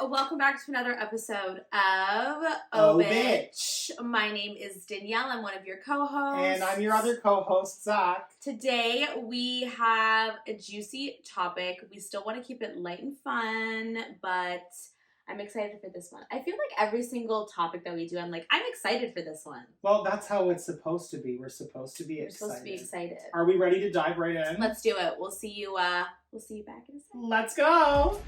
welcome back to another episode of Oh Bitch. My name is Danielle. I'm one of your co-hosts. And I'm your other co-host, Zach. Today we have a juicy topic. We still want to keep it light and fun, but I'm excited for this one. I feel like every single topic that we do, I'm excited for this one. Well, that's how it's supposed to be. We're supposed to be excited. Are we ready to dive right in? Let's do it. We'll see you back in a second. Let's go.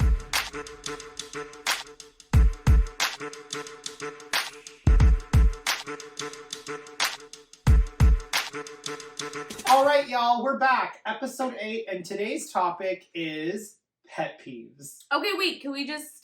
All right, y'all, we're back. Episode 8, and today's topic is pet peeves. Okay, wait, can we just...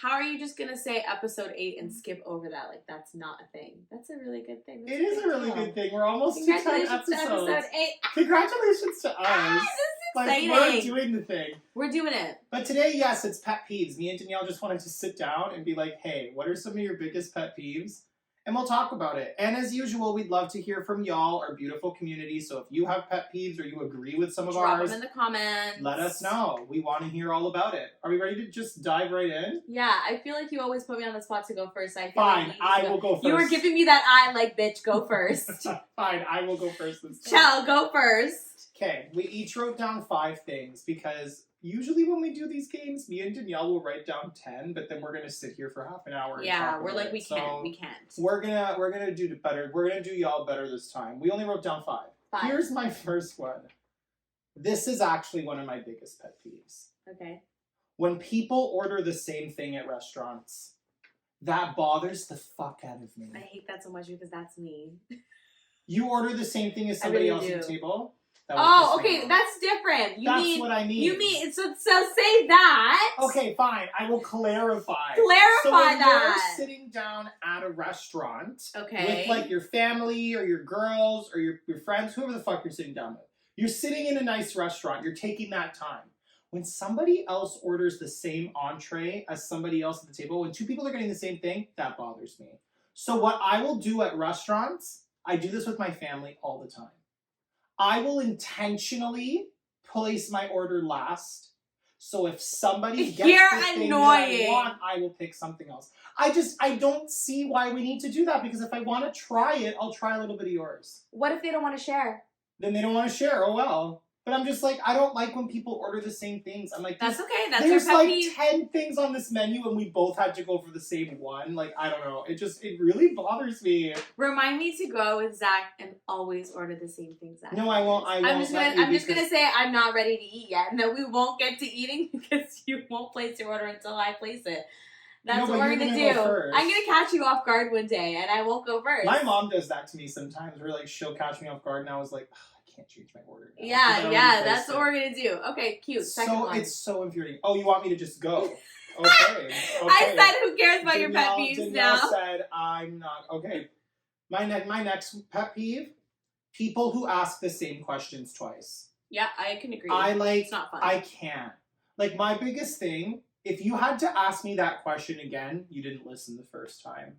How are you just going to say episode 8 and skip over that? Like, that's not a thing. That's a really good thing. It is a really good thing. We're almost to 10 episodes. To episode 8. Congratulations to us. This is exciting. Like, we're doing the thing. We're doing it. But today, yes, it's pet peeves. Me and Danielle just wanted to sit down and be like, hey, what are some of your biggest pet peeves? And we'll talk about it. And as usual, we'd love to hear from y'all, our beautiful community. So if you have pet peeves or you agree with some of ours, drop them in the comments. Let us know. We want to hear all about it. Are we ready to just dive right in? Yeah, I feel like you always put me on the spot to go first. Fine, I will go first. You were giving me that eye like, bitch, go first. Fine, I will go first this time. Chell, go first. Okay, we each wrote down 5 things because usually when we do these games, me and Danielle will write down 10, but then we're gonna sit here for half an hour. Yeah, we're like, we can't. We're gonna do better. We're gonna do y'all better this time. We only wrote down 5. Here's my first one. This is actually one of my biggest pet peeves. Okay. When people order the same thing at restaurants, that bothers the fuck out of me. I hate that so much because that's me. You order the same thing as somebody else at the table? Oh, okay, that's different. That's what I mean. You mean, so say that. Okay, fine. I will clarify. So when you're sitting down at a restaurant with like your family or your girls or your friends, whoever the fuck you're sitting down with. You're sitting in a nice restaurant. You're taking that time. When somebody else orders the same entree as somebody else at the table, when 2 people are getting the same thing, that bothers me. So what I will do at restaurants, I do this with my family all the time. I will intentionally place my order last. So if somebody gets the thing that I want, I will pick something else. I don't see why we need to do that, because if I want to try it, I'll try a little bit of yours. What if they don't want to share? Then they don't want to share. Oh well. But I'm just like, I don't like when people order the same things. I'm like, that's okay. That's there's like 10 things on this menu and we both had to go for the same one. Like, I don't know. It really bothers me. Remind me to go with Zach and always order the same thing, Zach. No, I won't. I'm just gonna say I'm not ready to eat yet. No, we won't get to eating because you won't place your order until I place it. That's what we're gonna do. I'm gonna catch you off guard one day and I won't go first. My mom does that to me sometimes, where like she'll catch me off guard and I was like, can't change my order now. Yeah, that's what we're gonna do. Okay, cute. Second one. It's so infuriating. Oh, you want me to just go? Okay. I said, who cares about your pet peeves now? Danielle said, I'm not. Okay. My next pet peeve, people who ask the same questions twice. Yeah, I can agree. It's not fun. I can't. Like, my biggest thing, if you had to ask me that question again, you didn't listen the first time.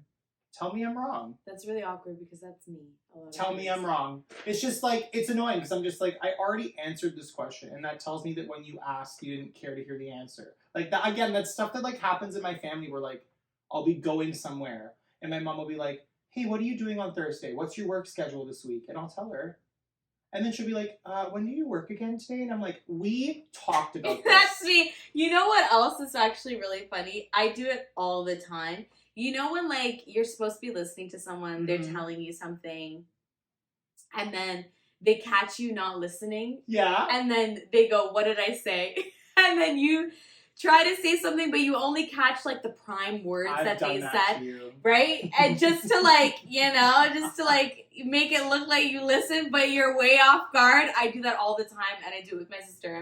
Tell me I'm wrong. That's really awkward because that's me. Tell me I'm wrong. It's just like, it's annoying because I'm just like, I already answered this question, and that tells me that when you asked, you didn't care to hear the answer. Like, that, again, that's stuff that like happens in my family where like, I'll be going somewhere and my mom will be like, hey, what are you doing on Thursday? What's your work schedule this week? And I'll tell her. And then she'll be like, when do you work again today? And I'm like, we talked about this. That's me. You know what else is actually really funny? I do it all the time. You know when, like, you're supposed to be listening to someone, they're telling you something, and then they catch you not listening? Yeah. And then they go, what did I say? And then you try to say something, but you only catch, like, the prime words that they said, right? And just to, like, make it look like you listen, but you're way off guard. I do that all the time, and I do it with my sister.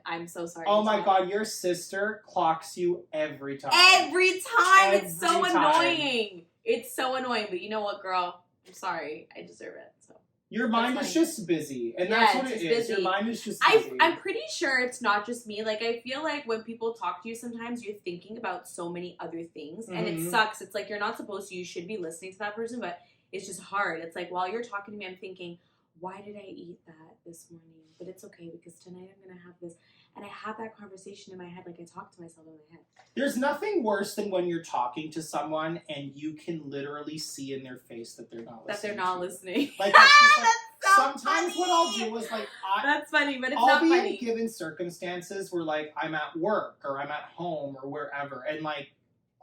I'm so sorry. Oh my God, your sister clocks you every time. Every time! It's so annoying. It's so annoying, but you know what, girl? I'm sorry. I deserve it. So your mind is just busy, and that's what it is. Your mind is just busy. I'm pretty sure it's not just me. Like, I feel like when people talk to you, sometimes you're thinking about so many other things, and it sucks. It's like you're not supposed to. You should be listening to that person, but it's just hard. It's like, while you're talking to me, I'm thinking, why did I eat that this morning? But it's okay because tonight I'm going to have this. and I have that conversation in my head, like I talk to myself in my head. There's nothing worse than when you're talking to someone and you can literally see in their face that they're not listening. That they're not listening. Like, that's just like, so sometimes funny. what I'll do is like, that's funny, but it's I'll not be funny. in given circumstances where like I'm at work or I'm at home or wherever, and like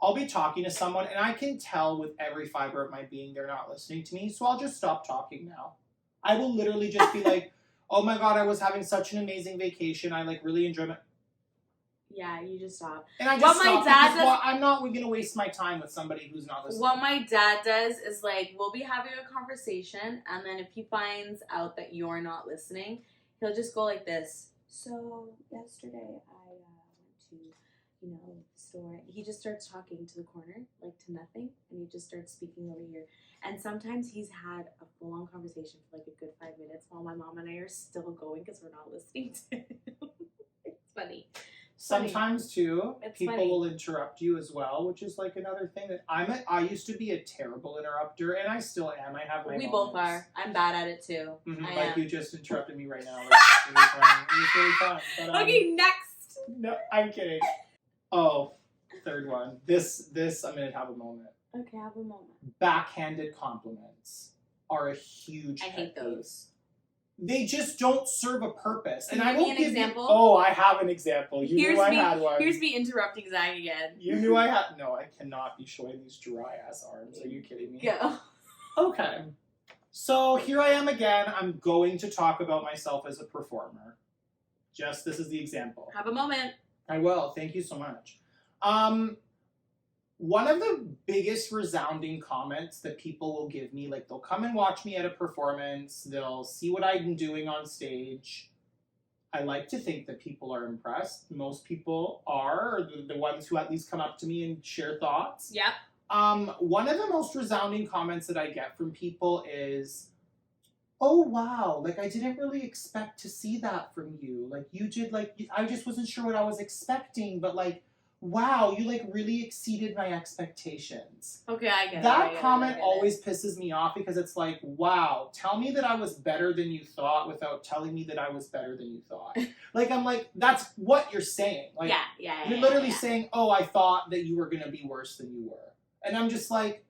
I'll be talking to someone and I can tell with every fiber of my being they're not listening to me, so I'll just stop talking now. I will literally just be like, oh my god, I was having such an amazing vacation. I like really enjoyed my... Yeah, you just stop. And I just stop because I'm not going to waste my time with somebody who's not listening. What my dad does is like, we'll be having a conversation, and then if he finds out that you're not listening, he'll just go like this. So, yesterday I went to, the store. He just starts talking to the corner, like to nothing, and he just starts speaking over here. And sometimes he's had a full-on conversation for like a good 5 minutes while my mom and I are still going because we're not listening to him. It's funny. Sometimes too, people funny. will interrupt you as well, which is like another thing that I used to be a terrible interrupter, and I still am. I have my We moments. both are. I'm bad at it too. Like you just interrupted me right now. It was really fun. But, okay, next. No, I'm kidding. Oh, third one. This I'm gonna have a moment. Okay, have a moment. Backhanded compliments are a huge I hate those. They just don't serve a purpose. And I will give you an example. I have an example. You knew I had one. Here's me interrupting Zach again. You knew I had... No, I cannot be showing these dry ass arms. Are you kidding me? Go. Okay. So here I am again. I'm going to talk about myself as a performer. This is the example. Have a moment. I will. Thank you so much. One of the biggest resounding comments that people will give me, like they'll come and watch me at a performance, they'll see what I'm doing on stage. I like to think that people are impressed. Most people are, or the ones who at least come up to me and share thoughts. Yep. One of the most resounding comments that I get from people is, oh wow, like I didn't really expect to see that from you. Like you did, like I just wasn't sure what I was expecting, but like, wow, you like really exceeded my expectations. Okay, I get it. That comment always pisses me off because it's like, wow, tell me that I was better than you thought without telling me that I was better than you thought. Like, I'm like, that's what you're saying. Like, you're literally saying, oh, I thought that you were going to be worse than you were. And I'm just like,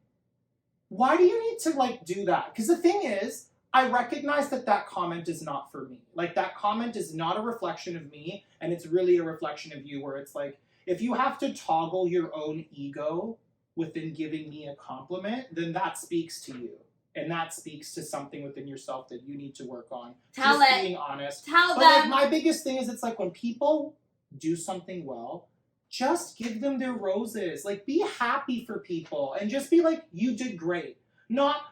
why do you need to like do that? Because the thing is, I recognize that comment is not for me. Like, that comment is not a reflection of me, and it's really a reflection of you, where it's like, if you have to toggle your own ego within giving me a compliment, then that speaks to you. And that speaks to something within yourself that you need to work on. Being honest. Tell them. Like, my biggest thing is, it's like when people do something well, just give them their roses. Like, be happy for people and just be like, you did great. Not,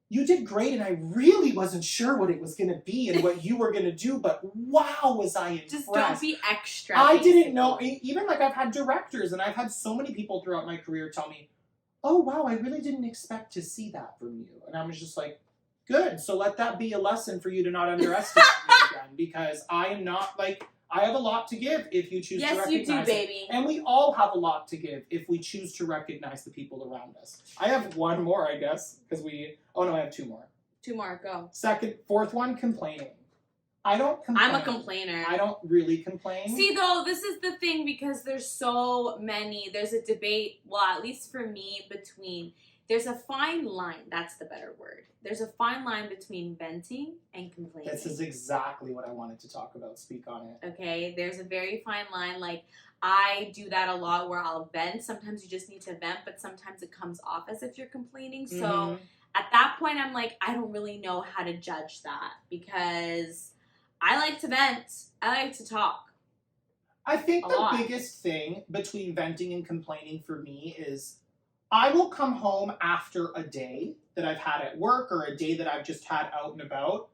you did great and I really wasn't sure what it was going to be and what you were going to do, but wow, was I impressed. Just don't be extra. I didn't know. Even like I've had directors and I've had so many people throughout my career tell me, oh wow, I really didn't expect to see that from you. And I was just like, good. So let that be a lesson for you to not underestimate me again, because I am not like, I have a lot to give if you choose to recognize it. Yes, you do, baby. And we all have a lot to give if we choose to recognize the people around us. I have one more, I guess, because I have two more. Two more, go. Fourth one, complaining. I don't complain. I'm a complainer. I don't really complain. See, though, this is the thing, because there's so many, there's a debate, well, at least for me, there's a fine line, that's the better word. There's a fine line between venting and complaining. This is exactly what I wanted to talk about. Speak on it. Okay, there's a very fine line. Like, I do that a lot where I'll vent. Sometimes you just need to vent, but sometimes it comes off as if you're complaining. So at that point, I'm like, I don't really know how to judge that, because I like to vent. I like to talk. I think the biggest thing between venting and complaining for me is I will come home after a day that I've had at work or a day that I've just had out and about.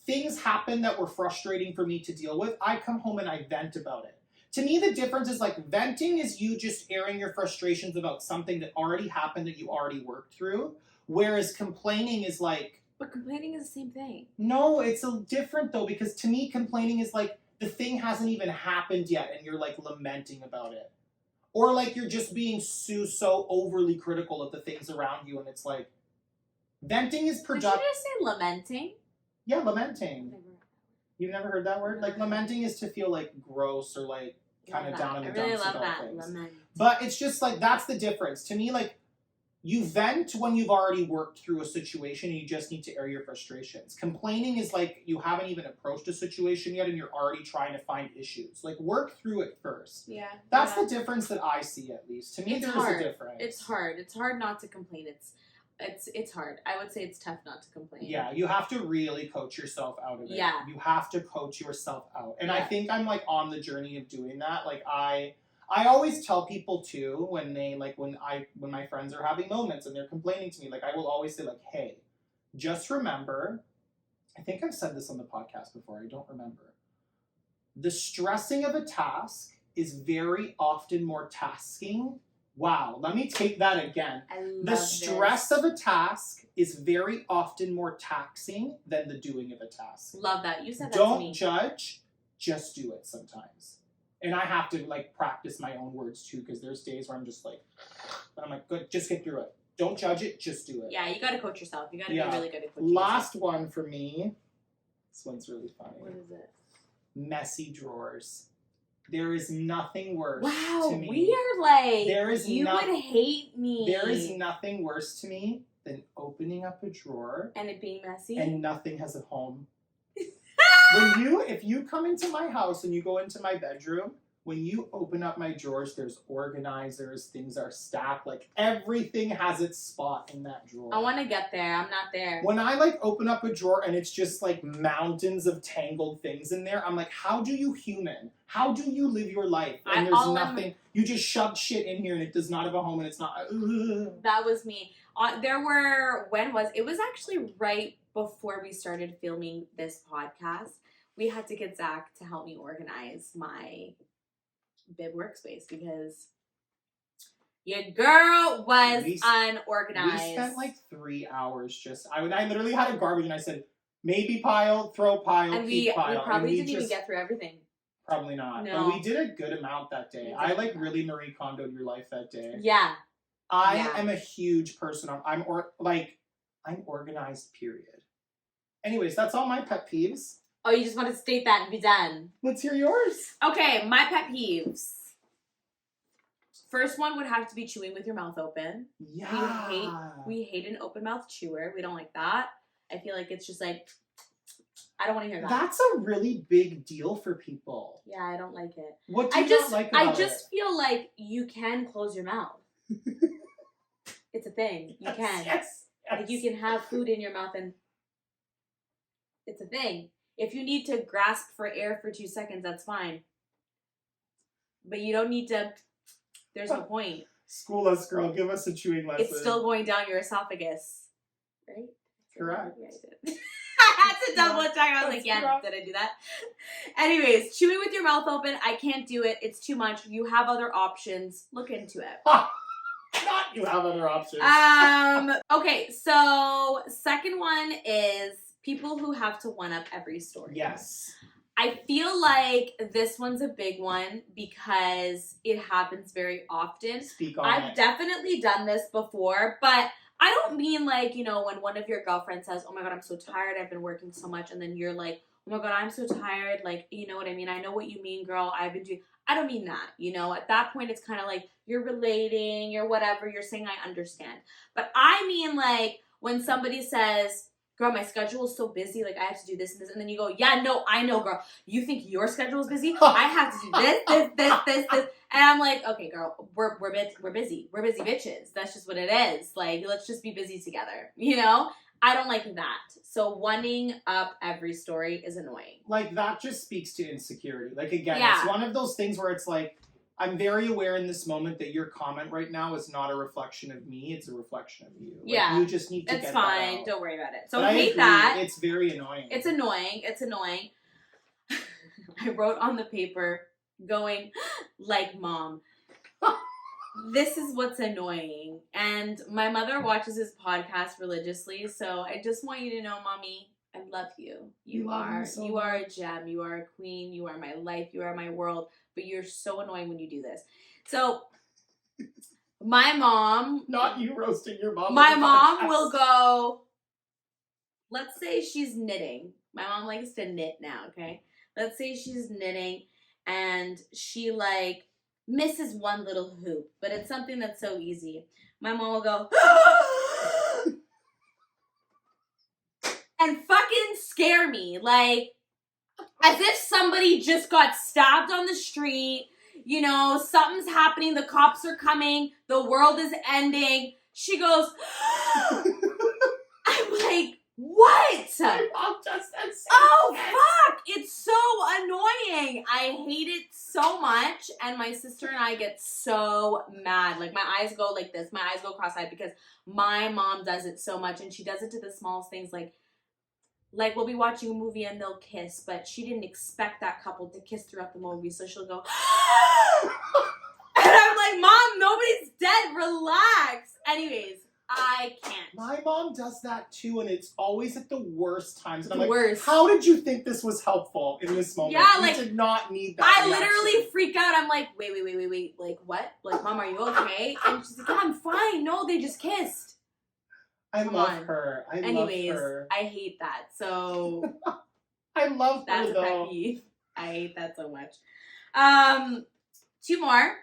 Things happen that were frustrating for me to deal with. I come home and I vent about it. To me, the difference is like venting is you just airing your frustrations about something that already happened that you already worked through. Whereas complaining is like... But complaining is the same thing. No, it's different though, because to me, complaining is like the thing hasn't even happened yet and you're like lamenting about it. Or like you're just being so overly critical of the things around you, and it's like, venting is productive. Did you just say lamenting? Yeah, lamenting. You've never heard that word? Like, lamenting is to feel, like, gross or, like, kind of down in the dumps about things. Lament. But it's just, like, that's the difference. To me, like, you vent when you've already worked through a situation and you just need to air your frustrations. Complaining is like you haven't even approached a situation yet and you're already trying to find issues. Like, work through it first. Yeah. That's the difference that I see, at least. To me, there's a difference. It's hard. It's hard not to complain. It's hard. I would say it's tough not to complain. Yeah, you have to really coach yourself out of it. Yeah. You have to coach yourself out. And I think I'm, like, on the journey of doing that. Like, I always tell people too when my friends are having moments and they're complaining to me, like, I will always say, like, hey, just remember, I think I've said this on the podcast before, I don't remember. The stressing of a task is very often more tasking. Wow, let me take that again. The stress of a task is very often more taxing than the doing of a task. Love that. You said that to me. Don't judge, just do it sometimes. And I have to, like, practice my own words, too, because there's days where I'm just like, good, just get through it. Don't judge it, just do it. Yeah, you got to coach yourself. You got to be really good at coaching Last one for me. This one's really funny. What is it? Messy drawers. There is nothing worse to me. We are like, you would hate me. There is nothing worse to me than opening up a drawer. And it being messy. And nothing has a home. If you come into my house and you go into my bedroom, when you open up my drawers, there's organizers, things are stacked, like everything has its spot in that drawer. I want to get there. I'm not there. When I, like, open up a drawer and it's just like mountains of tangled things in there, I'm like, how do you human? How do you live your life? And there's nothing. You just shoved shit in here and it does not have a home and it's not. That was me. It was actually right before we started filming this podcast. We had to get Zach to help me organize my bib workspace because your girl was unorganized. We spent like 3 hours I literally had a garbage and I said, maybe pile, throw pile, and keep pile. We probably didn't even get through everything. Probably not. No. But we did a good amount that day. I like really Marie Kondo'd your life that day. Yeah. I am a huge person. I'm organized, period. Anyways, that's all my pet peeves. Oh, you just want to state that and be done. Let's hear yours. Okay, my pet peeves. First one would have to be chewing with your mouth open. Yeah. We hate an open mouth chewer. We don't like that. I feel like it's just like, I don't want to hear that. That's a really big deal for people. Yeah, I don't like it. What do you not like about it? I just feel like you can close your mouth. It's a thing. You can. Yes. Like, you can have food in your mouth and it's a thing. If you need to grasp for air for 2 seconds, that's fine. But you don't need to. There's no point. School us, girl. Give us a chewing lesson. It's still going down your esophagus. Right? Correct. Yeah, I did. I had to double check. I was like, yeah, did I do that? Anyways, chewing with your mouth open. I can't do it. It's too much. You have other options. Look into it. Not you have other options. Okay, so second one is people who have to one-up every story. Yes. I feel like this one's a big one because it happens very often. Speak on I've definitely done this before, but I don't mean like, you know, when one of your girlfriends says, oh my God, I'm so tired, I've been working so much, and then you're like, oh my God, I'm so tired, like, you know what I mean? I know what you mean, girl, I don't mean that, you know? At that point, it's kind of like, you're relating, you're whatever, you're saying I understand. But I mean, like, when somebody says, girl, my schedule is so busy, like, I have to do this and this, and then you go, yeah, no, I know, girl, you think your schedule is busy? I have to do this, and I'm like, okay, girl, we're busy bitches, that's just what it is, like, let's just be busy together, you know? I don't like that. So one-ing up every story is annoying. Like, that just speaks to insecurity. Like, again, It's one of those things where it's like, I'm very aware in this moment that your comment right now is not a reflection of me, it's a reflection of you. Like, yeah. You just need to get that out. It's fine, don't worry about it. So I hate that. It's very annoying. It's annoying. I wrote on the paper, going, like, Mom, this is what's annoying. And my mother watches this podcast religiously, so I just want you to know, Mommy, I love you. You are a gem. You are a queen. You are my life. You are my world. But you're so annoying when you do this. So my mom... Not you roasting your mom. My mom will go... Let's say she's knitting. My mom likes to knit now, okay? Let's say she's knitting and she like misses one little hoop, but it's something that's so easy. My mom will go, and fucking scare me. Like, as if somebody just got stabbed on the street. You know, something's happening. The cops are coming. The world is ending. She goes, I'm like, what? My mom does that. Oh, fuck. It's so annoying. I hate it so much. And my sister and I get so mad. Like, my eyes go like this. My eyes go cross-eyed because my mom does it so much. And she does it to the smallest things. Like we'll be watching a movie and they'll kiss, but she didn't expect that couple to kiss throughout the movie. So she'll go, and I'm like, Mom, nobody's dead. Relax. Anyways. I can't. My mom does that too, and it's always at the worst times. And I'm like, worst. How did you think this was helpful in this moment? Yeah, you like, did not need that. I literally freak out. I'm like, wait. Like, what? Like, Mom, are you okay? And she's like, yeah, I'm fine. No, they just kissed. I love her. Anyways, I hate that. So I love that's her though. That's a pet peeve. I hate that so much. 2 more.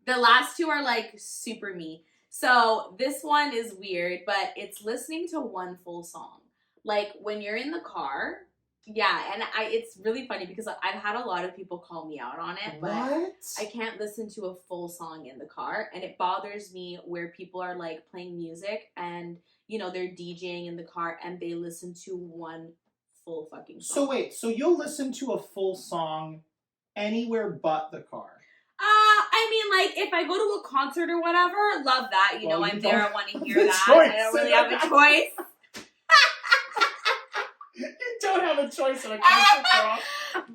The last 2 are like super me. So this one is weird, but it's listening to one full song. Like when you're in the car, yeah, and it's really funny because I've had a lot of people call me out on it, but I can't listen to a full song in the car, and it bothers me where people are like playing music and, you know, they're DJing in the car and they listen to one full fucking song. So wait, so you'll listen to a full song anywhere but the car? I mean, like, if I go to a concert or whatever, love that. You know, I'm there, I want to hear that. Choice. I don't really have a choice. You don't have a choice in a concert, girl.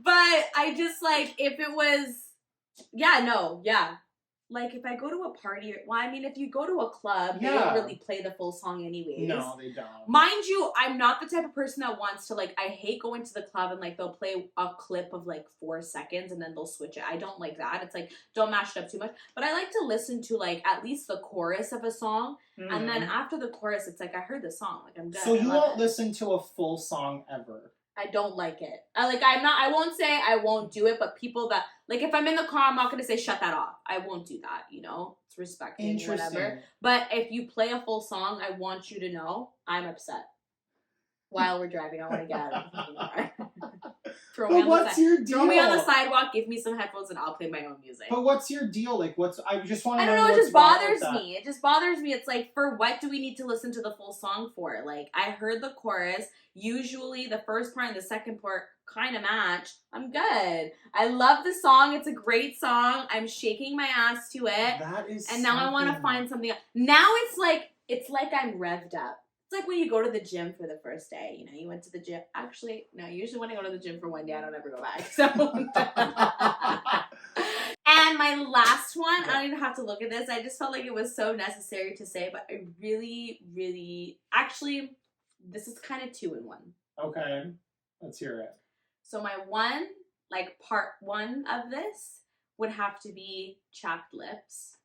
But I just, like, if it was, yeah. Like, if I go to a party, well, I mean, if you go to a club, they don't really play the full song anyways. No, they don't. Mind you, I'm not the type of person that wants to, like, I hate going to the club and, like, they'll play a clip of, like, 4 seconds and then they'll switch it. I don't like that. It's, like, don't mash it up too much. But I like to listen to, like, at least the chorus of a song. Mm-hmm. And then after the chorus, it's, like, I heard the song. Like, I'm good. So you won't listen to a full song ever? I don't like it. I won't say I won't do it, but people that, like, if I'm in the car, I'm not going to say shut that off. I won't do that, you know? It's respecting, whatever. But if you play a full song, I want you to know I'm upset. While we're driving, I want to get out of the car. Throw me on the sidewalk, give me some headphones, and I'll play my own music. But what's your deal? Like, I just want to know. I don't know, it just bothers me. It just bothers me. It's like, for what do we need to listen to the full song for? Like, I heard the chorus. Usually the first part and the second part kind of match. I'm good. I love the song. It's a great song. I'm shaking my ass to it. That is And now I want to find something else. Now it's like I'm revved up. It's like when you go to the gym for the first day. You know, you went to the gym. Actually, no, usually when I go to the gym for one day, I don't ever go back. So, and my last one, I don't even have to look at this. I just felt like it was so necessary to say, but I really, really, actually, this is kind of 2 in 1. Okay, let's hear it. So my one, like part 1 of this would have to be chapped lips.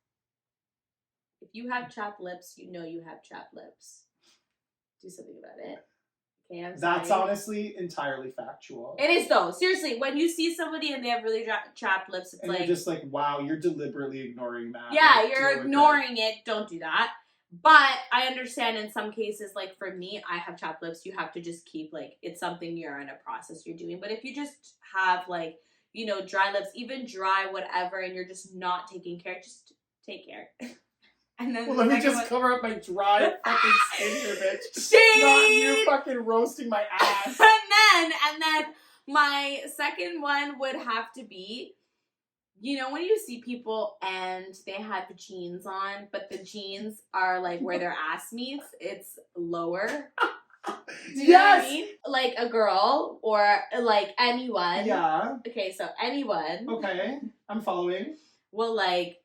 If you have chapped lips, you know you have chapped lips. Do something about it. Okay, I'm sorry. That's honestly entirely factual. It is though. Seriously, when you see somebody and they have really chapped lips, it's and you're just like, wow, you're deliberately ignoring that. Yeah, like, you're ignoring it. Don't do that. But I understand in some cases, like for me, I have chapped lips. You have to just keep, like, it's something you're in a process you're doing. But if you just have, like, you know, dry lips, even dry whatever, and you're just not taking care, just take care. And then let me just cover up my dry fucking skin here, bitch. Shade! Not you fucking roasting my ass. And then my second one would have to be, you know, when you see people and they have jeans on, but the jeans are like where their ass meets, it's lower. Do you know what I mean? Like a girl or like anyone. Yeah. Okay, so anyone. Okay, I'm following. Will like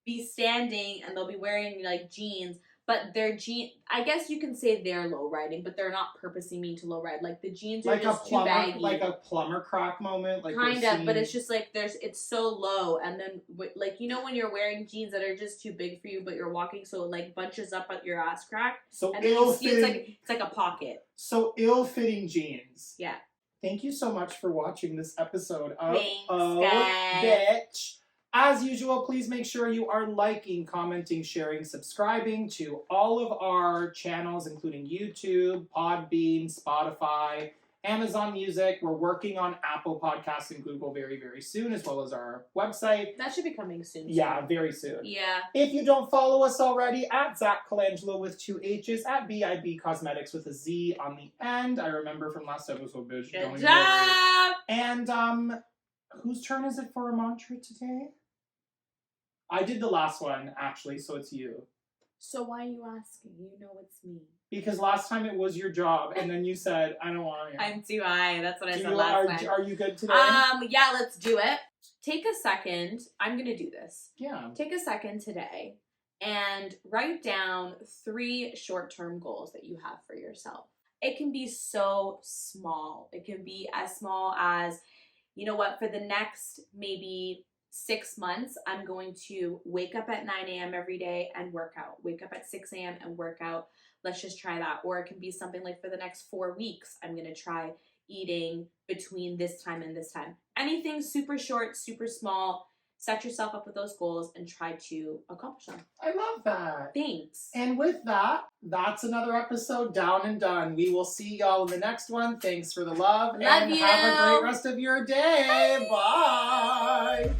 be standing and they'll be wearing like jeans, but their jeans, I guess you can say they're low riding, but they're not purposely mean to low ride. Like the jeans are just too baggy. Like a plumber crack moment. Like kind of, but it's just like it's so low, and then like, you know, when you're wearing jeans that are just too big for you, but you're walking so it like bunches up at your ass crack. So and then you see it's like a pocket. So ill-fitting jeans. Yeah. Thank you so much for watching this episode of Thanks, Oh guys. Bitch. As usual, please make sure you are liking, commenting, sharing, subscribing to all of our channels, including YouTube, Podbean, Spotify, Amazon Music. We're working on Apple Podcasts and Google very, very soon, as well as our website. That should be coming soon. Yeah, very soon. Yeah. If you don't follow us already, at Zach Colangelo with 2 H's, at BIB Cosmetics with a Z on the end. I remember from last episode, bitch. Good job! And, whose turn is it for a mantra today? I did the last one, actually, so it's you. So why are you asking? You know it's me. Because last time it was your job, and then you said, I don't want to. I'm too high. That's what I said last time. Are you good today? Yeah, let's do it. Take a second. I'm going to do this. Yeah. Take a second today and write down 3 short-term goals that you have for yourself. It can be so small. It can be as small as, you know what, for the next maybe 6 months, I'm going to wake up at 9 a.m. every day and work out. Wake up at 6 a.m. and work out. Let's just try that. Or it can be something like for the next 4 weeks, I'm going to try eating between this time and this time. Anything super short, super small. Set yourself up with those goals and try to accomplish them. I love that. Thanks. And with that, that's another episode down and done. We will see y'all in the next one. Thanks for the love. Love you. Have a great rest of your day. Bye.